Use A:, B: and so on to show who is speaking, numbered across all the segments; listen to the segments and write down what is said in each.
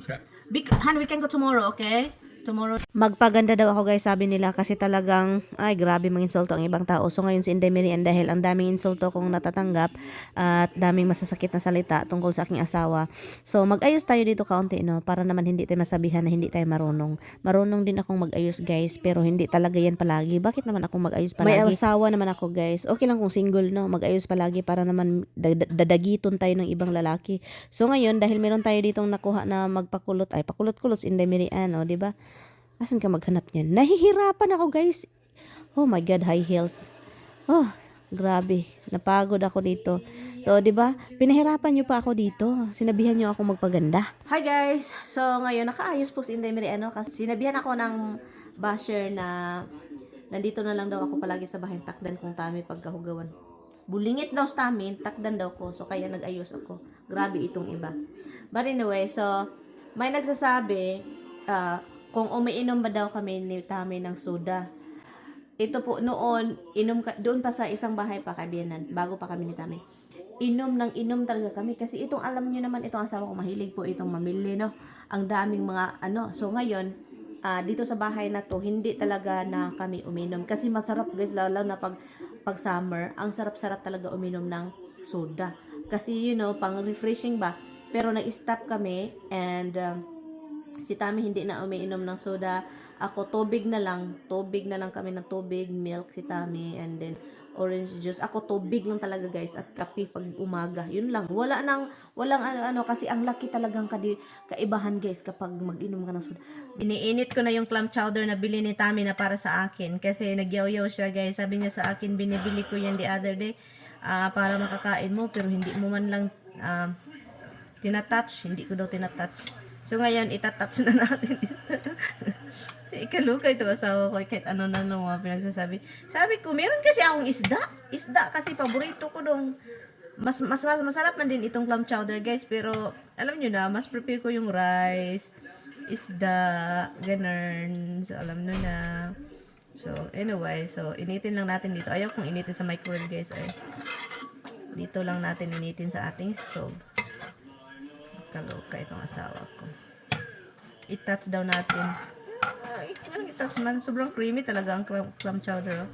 A: Okay.
B: Han, we can go tomorrow, okay? Tomorrow. Magpaganda daw ako guys, sabi nila, kasi talagang, ay grabe mga insulto ang ibang tao. So ngayon si Inday Miriam, dahil ang daming insulto kong natatanggap at daming masasakit na salita tungkol sa aking asawa. So mag-ayos tayo dito kaunti, no? Para naman hindi tayo masabihan na hindi tayo marunong. Marunong din akong mag-ayos guys, pero hindi talaga yan palagi. Bakit naman akong mag-ayos palagi? May asawa naman ako guys. Okay lang kung single, no? Mag-ayos palagi para naman dadagiton tayo ng ibang lalaki. So ngayon, dahil meron tayo ditong nakuha na magpakulot, ay pakulot-kulot si Inday Miriam, no? Diba? Asan ka maghanap niyan? Nahihirapan ako guys. Oh my God, high heels. Oh, grabe. Napagod ako dito. So, di ba? Pinahirapan niyo pa ako dito. Sinabihan niyo ako magpaganda. Hi guys. So, ngayon nakaayos po si Inday Miriam, kasi sinabihan ako ng basher na nandito na lang daw ako palagi sa bahay, takdan kong tami pagkahugawan. Bulingit daw sa tamin, takdan daw ko. So, kaya nag-ayos ako. Grabe itong iba. But anyway, so, may nagsasabi, kung umiinom ba daw kami ni Tami ng soda. Ito po, noon, doon pa sa isang bahay pa, kabiyanan, bago pa kami ni Tami. Inom talaga kami. Kasi itong, alam nyo naman, itong asawa ko, mahilig po itong mamili, no? Ang daming mga, So, ngayon, dito sa bahay na to, hindi talaga na kami uminom. Kasi masarap, guys, lalo na pag summer, ang sarap-sarap talaga uminom ng soda. Kasi, pang refreshing ba? Pero nag-stop kami, and, si Tami hindi na umiinom ng soda. Ako, tubig na lang kami ng tubig, milk si Tami, and then orange juice. Ako, tubig lang talaga guys, at kape pag umaga. Yun lang. Walang kasi ang laki talagang kaibahan guys kapag mag-inom ka ng soda. Iniinit ko na yung clam chowder na bili ni Tami na para sa akin. Kasi nagyaw-yaw siya guys. Sabi niya sa akin, binibili ko yan the other day, para makakain mo, pero hindi mo man lang tinatouch. Hindi ko daw tinatouch. So, ngayon, itatouch na natin. Si Ikaluka, ito asawa ko, kahit ano na mga pinagsasabi. Sabi ko, meron kasi akong isda. Isda kasi, paborito ko dong. Masarap man din itong clam chowder, guys. Pero, alam nyo na, mas prepare ko yung rice, isda, ganun. So, alam nyo na. So, anyway, so, initin lang natin dito. Ayaw kong initin sa microwave, guys. Ay. Dito lang natin initin sa ating stove. Kaloka itong asawa ko. I-touch daw natin. I-touch man. Sobrang creamy talaga ang clam chowder.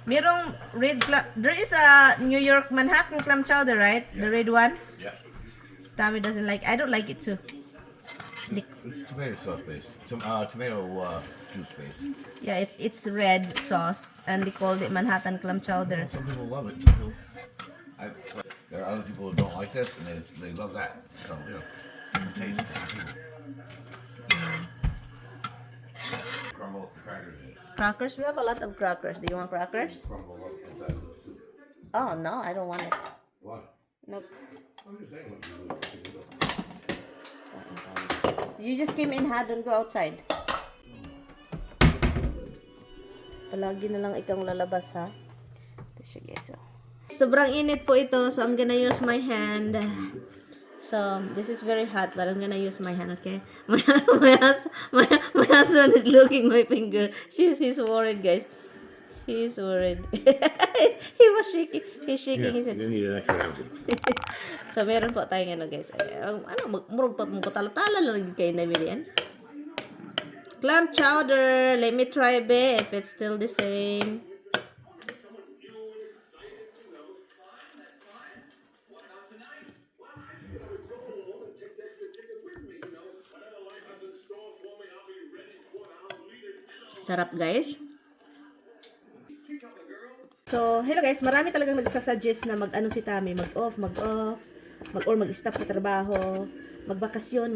B: Merong red clam. There is a New York Manhattan clam chowder, right? Yeah. The red one?
A: Yeah.
B: Tommy doesn't like. I don't like it too.
A: It's tomato sauce based. Tomato juice based.
B: Yeah, it's red sauce, and they called it Manhattan clam chowder.
A: Some people love it. There are other people who don't like this, and they love that. So, taste it. Crumble crackers.
B: Crackers? We have a lot of crackers. Do you want crackers?
A: Crumble up inside of the soup.
B: Oh, no, I don't want it.
A: What?
B: Nope.
A: I'm just saying what you do.
B: You just came in, don't go outside. Palagi na lang ikang lalabas, ha? Sige, so. Sobrang init po ito, so I'm gonna use my hand. So, this is very hot, but I'm gonna use my hand, okay? My husband is looking my finger. He's worried, guys. He's worried. He was shaking. He's shaking his head.
A: You need an extra hand.
B: So, meron po tayong guys. Murag pa mong tala-tala lang kayo na yan. Clam chowder. Let me try if it's still the same. Sarap, guys. So, hello guys, marami talagang nagsasuggest na mag-ano si Tami, mag-off, or mag-stop sa trabaho, magbakasyon,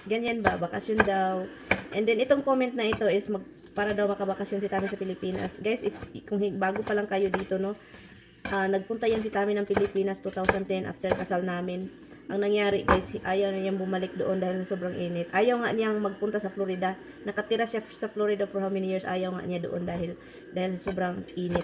B: ganyan ba, bakasyon daw. And then, itong comment na ito is para daw makabakasyon si Tami sa Pilipinas. Guys, kung bago pa lang kayo dito, no, nagpunta yan si Tami ng Pilipinas 2010 after kasal namin. Ang nangyari guys, ayaw na niyang bumalik doon dahil sobrang init. Ayaw nga niyang magpunta sa Florida. Nakatira siya sa Florida for how many years? Ayaw nga niya doon dahil sobrang init.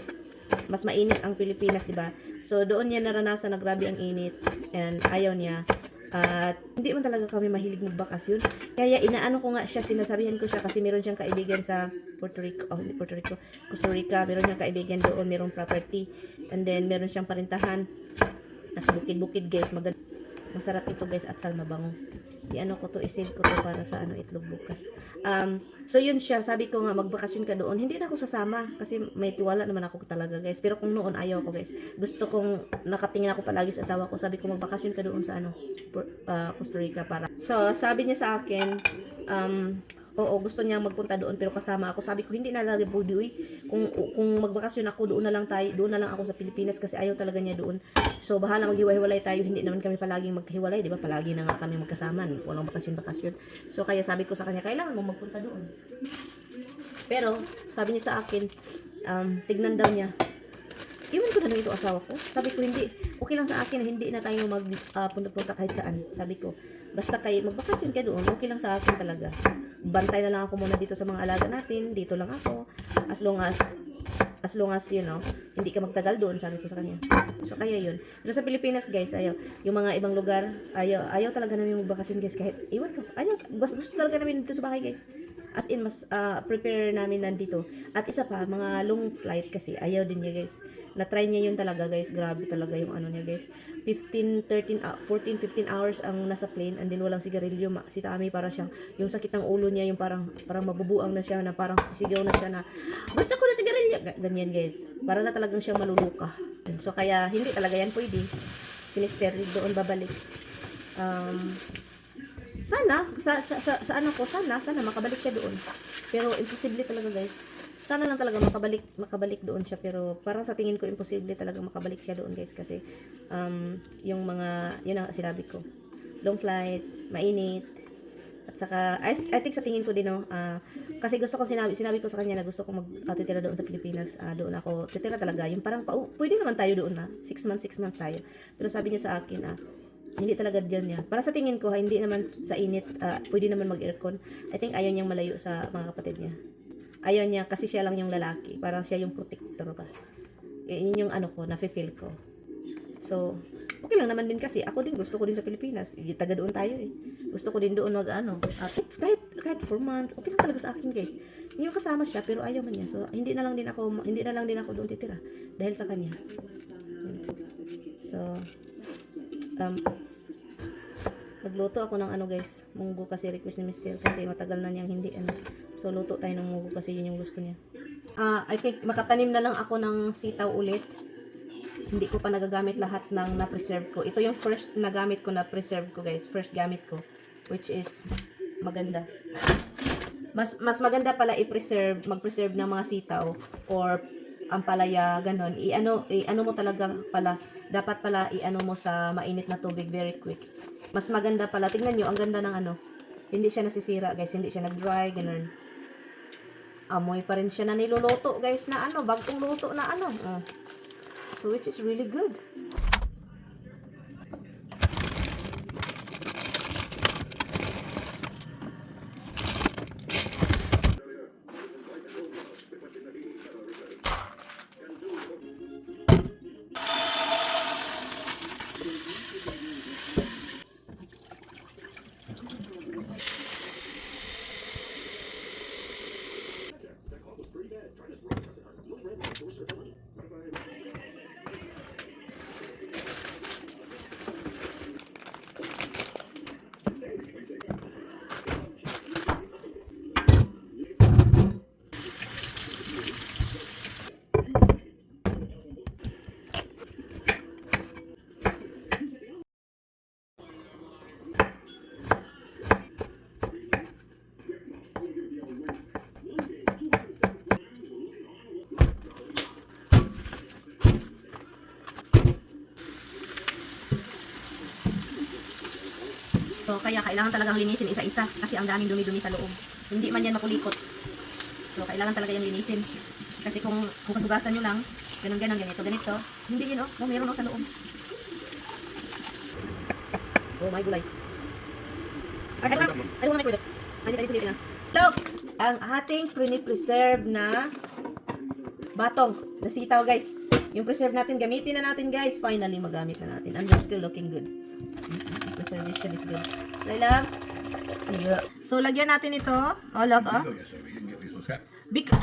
B: Mas mainit ang Pilipinas, di ba? So doon niya naranasan na grabe ang init, and ayaw niya. At hindi man talaga kami mahilig magbakasyon. Kaya inaano ko nga siya, sinasabihan ko siya kasi meron siyang kaibigan sa Costa Rica. Meron siyang kaibigan doon, merong property. And then meron siyang parintahan. Nasa bukid-bukid guys, maganda. Masarap ito guys at sal mabango. I-ano ko to, isave ko to para sa itlog bukas. So yun siya, sabi ko nga magbakasyon ka doon. Hindi na ako sasama kasi may tiwala naman ako talaga guys. Pero kung noon ayaw ko guys. Gusto kong nakatingin ako palagi sa asawa ko. Sabi ko magbakasyon ka doon sa Costa Rica para. So sabi niya sa akin, oo, gusto niya magpunta doon pero kasama ako. Sabi ko hindi na lang pwede kung magbakasyon ako doon na lang ako sa Pilipinas kasi ayaw talaga niya doon. So bahala maghiwa-hiwalay tayo, hindi naman kami palaging maghiwalay, 'di ba? Palagi na nga kami magkasama, walang bakasyon. So kaya sabi ko sa kanya, kailangan mo magpunta doon. Pero sabi niya sa akin, tignan daw niya. Iwan ko na lang ito asawa ko. Sabi ko hindi, okay lang sa akin na hindi na tayo magpunta-punta kahit saan. Sabi ko, basta kayo magbakasyon ka doon, okay lang sa akin talaga. Bantay na lang ako muna dito sa mga alaga natin, dito lang ako. As long as hindi ka magtagal doon, sabi ko sa kanya. So kaya yun. Pero sa Pilipinas guys, yung mga ibang lugar, ayaw talaga namin magbakasyon guys kahit iwan ko. Gusto talaga namin dito sa bahay guys. As in, mas prepare namin nandito. At isa pa, mga long flight kasi, ayaw din niya guys. Na-try niya yun talaga guys. Grabe talaga yung niya guys. 14, 15 hours ang nasa plane and then walang sigarilyo. Si Tami para siyang, yung sakit ng ulo niya, yung parang mabubuang na siya, na parang sisigaw na siya na, gusto ko na sigarilyo. Ganyan guys. Para na talagang siyang maluluka. So kaya, hindi talaga yan pwede. Sinister, doon babalik. Sana sana makabalik siya doon. Pero imposible talaga guys. Sana lang talaga makabalik doon siya, pero parang sa tingin ko imposible talaga makabalik siya doon guys kasi yung mga yun ang sinabi ko. Long flight, mainit. At saka I think sa tingin ko din kasi gusto ko sinabi ko sa kanya na gusto ko magtitira doon sa Pilipinas. Doon ako titira talaga. Yung parang pwede naman tayo doon 6 months tayo. Pero sabi niya sa akin hindi talaga diyan niya. Para sa tingin ko, hindi naman sa init, pwede naman mag-aircon. I think ayaw niyang malayo sa mga kapatid niya. Ayaw niya kasi siya lang yung lalaki. Parang siya yung protector ba. Yun yung nafe-feel ko. So, okay lang naman din kasi. Ako din, gusto ko din sa Pilipinas. Taga doon tayo eh. Gusto ko din doon kahit 4 months, okay lang talaga sa akin guys. Yung kasama siya, pero ayaw man niya. So, hindi na lang din ako doon titira. Dahil sa kanya. So, nagluto ako ng guys, munggo kasi request ni Mr. kasi matagal na niyang hindi so luto tayo ng munggo kasi yun yung gusto niya. I think makatanim na lang ako ng sitaw ulit. Hindi ko pa nagagamit lahat ng na-preserve ko. Ito yung first nagamit ko na preserve ko guys, first gamit ko, which is maganda. Mas maganda pala mag-preserve ng mga sitaw or ampalaya, ganon. I-ano mo talaga pala. Dapat pala i-ano mo sa mainit na tubig very quick. Mas maganda pala. Tingnan nyo, ang ganda ng Hindi siya nasisira, guys. Hindi siya nag-dry, ganon. Amoy pa rin siya na niluluto, guys, na bagong luto na So, which is really good. So, kaya kailangan talagang linisin isa-isa kasi ang daming dumi-dumi sa loob. Hindi man yan makulikot. So, kailangan talaga yung linisin. Kasi kung kasugasan nyo lang, ganito, hindi yun, meron sa loob. Oh my gulay. Ano mo na product? Dito na. Look! Ang ating preserve na batong na sitaw, guys. Yung preserve natin, gamitin na natin, guys. Finally, magamit na natin. And they're still looking good. Preservation is good. Right, love? Yeah. So, lagyan natin ito. Oh, look, oh.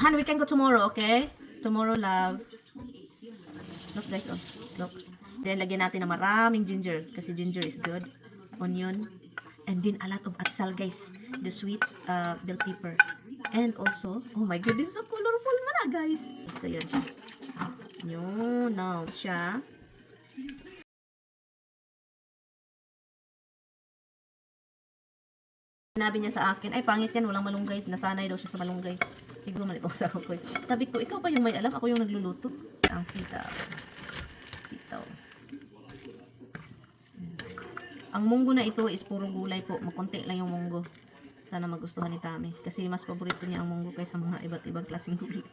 B: Han, we can go tomorrow, okay? Tomorrow, love. Look, guys, oh. Look. Then, lagyan natin na maraming ginger. Kasi ginger is good. onion, and then a lot of atsal guys, the sweet bell pepper, and also, oh my goodness, so colorful man na guys. So yun siya. Yun, now siya. Sinabi niya sa akin, ay pangit yan, walang malunggay. Nasanay daw siya sa malunggay. Siguro mali ko sa ako. Sabi ko, ikaw pa yung may alam, ako yung nagluluto. Ang sitaw. Sitaw. Ang munggo na ito is puro gulay po. Makunti lang yung munggo. Sana magustuhan ni Tami. Kasi mas paborito niya ang munggo kaysa mga iba't ibang klaseng gulay.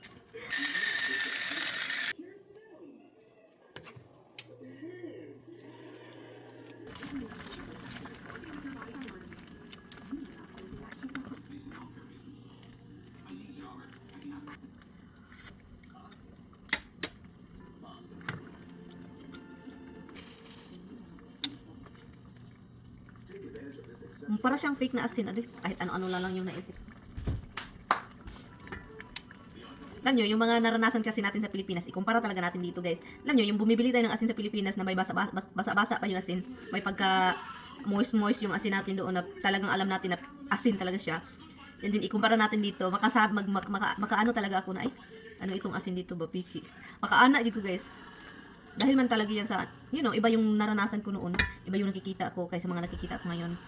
B: Para siyang fake na asin. Kahit ano-ano lang yung naisip. Alam nyo, yung mga naranasan kasi natin sa Pilipinas, ikumpara talaga natin dito guys. Alam nyo, yung bumibili tayo ng asin sa Pilipinas na may basa-basa pa yung asin, may pagka moist yung asin natin doon na talagang alam natin na asin talaga siya. And then ikumpara natin dito, makaano talaga ako na, ay, ano itong asin dito ba, piki. Makaana dito guys. Dahil man talaga yan sa, iba yung naranasan ko noon, iba yung nakikita ko kaysa mga nakikita ko ngayon.